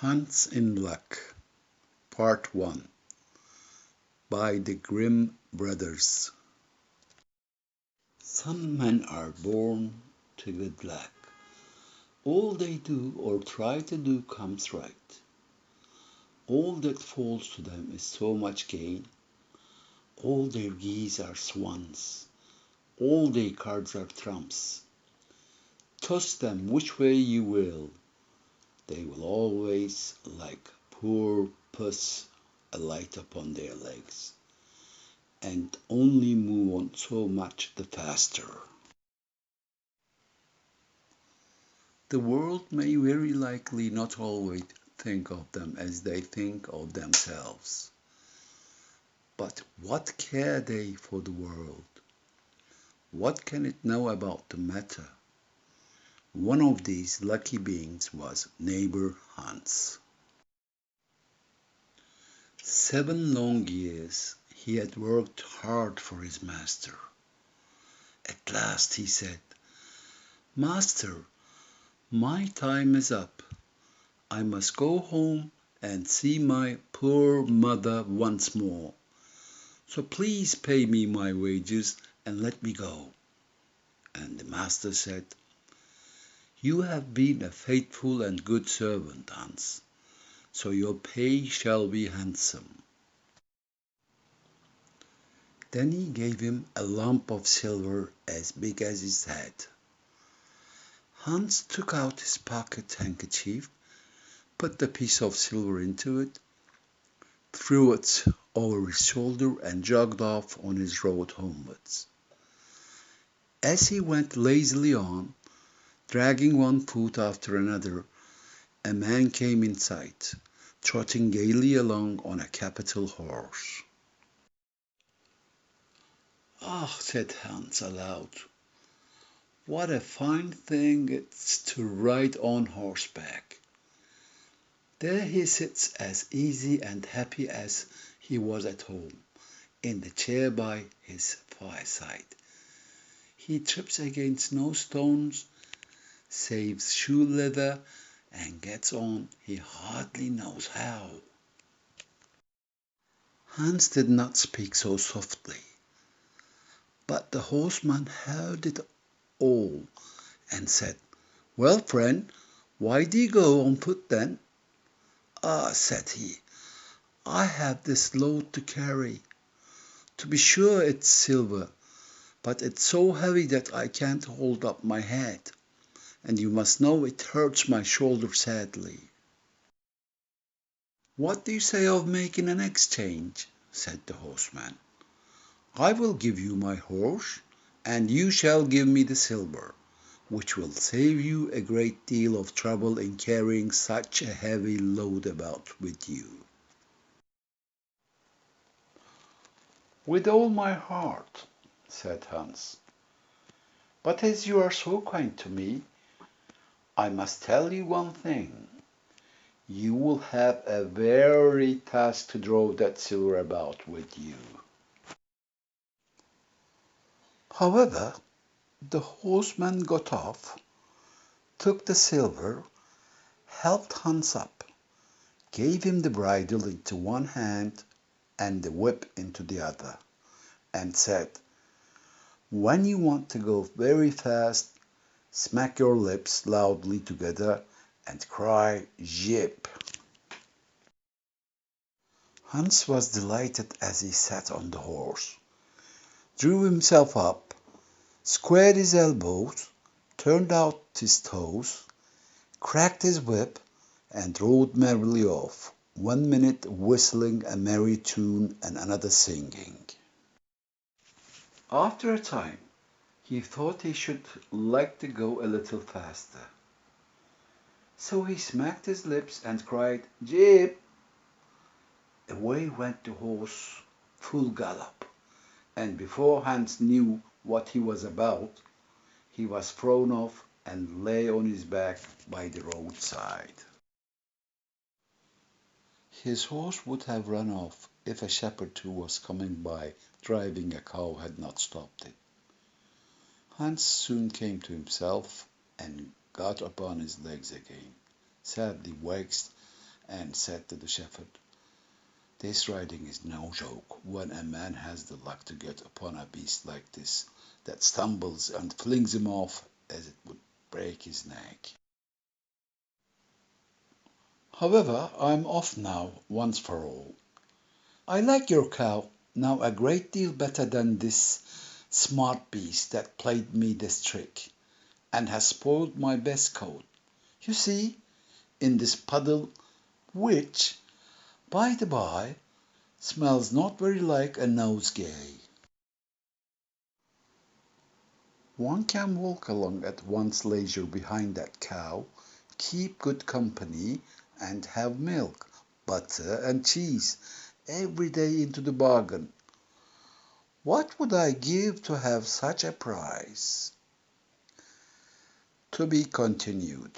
Hans in Luck, Part 1 by the Grimm Brothers. Some men are born to good luck. All they do or try to do comes right. All that falls to them is so much gain. All their geese are swans. All their cards are trumps. Toss them which way you will. They will always, like poor puss, alight upon their legs, and only move on so much the faster. The world may very likely not always think of them as they think of themselves. But what care they for the world? What can it know about the matter? One of these lucky beings was neighbor Hans. 7 long years he had worked hard for his master. At last he said, "Master, my time is up. I must go home and see my poor mother once more. So please pay me my wages and let me go." And the master said, "You have been a faithful and good servant, Hans, so your pay shall be handsome." Then he gave him a lump of silver as big as his head. Hans took out his pocket handkerchief, put the piece of silver into it, threw it over his shoulder, and jogged off on his road homewards. As he went lazily on, dragging one foot after another, a man came in sight, trotting gaily along on a capital horse. "Ah," said Hans aloud, "what a fine thing it's to ride on horseback. There he sits as easy and happy as he was at home, in the chair by his fireside. He trips against no stones, saves shoe leather, and gets on he hardly knows how." Hans did not speak so softly, but the horseman heard it all and said, "Well, friend, why do you go on foot then?" "Ah," said he, "I have this load to carry. To be sure it's silver, but it's so heavy that I can't hold up my head, and you must know it hurts my shoulder sadly." "What do you say of making an exchange?" said the horseman. "I will give you my horse, and you shall give me the silver, which will save you a great deal of trouble in carrying such a heavy load about with you." "With all my heart," said Hans. "But as you are so kind to me, I must tell you one thing. You will have a very task to draw that silver about with you." However, the horseman got off, took the silver, helped Hans up, gave him the bridle into one hand and the whip into the other, and said, "When you want to go very fast, smack your lips loudly together and cry 'Jip.'" Hans was delighted as he sat on the horse, drew himself up, squared his elbows, turned out his toes, cracked his whip, and rode merrily off, 1 minute whistling a merry tune and another singing. After a time he thought he should like to go a little faster. So he smacked his lips and cried, "Jip!" Away went the horse full gallop, and before Hans knew what he was about, he was thrown off and lay on his back by the roadside. His horse would have run off if a shepherd who was coming by driving a cow had not stopped it. Hans soon came to himself and got upon his legs again, sadly vexed and said to the shepherd, "This riding is no joke when a man has the luck to get upon a beast like this that stumbles and flings him off as it would break his neck. However, I'm off now, once for all. I like your cow now a great deal better than this smart beast that played me this trick, and has spoiled my best coat. You see, in this puddle, which, by the by, smells not very like a nosegay." One can walk along at one's leisure behind that cow, keep good company, and have milk, butter, and cheese every day into the bargain. What would I give to have such a prize? To be continued.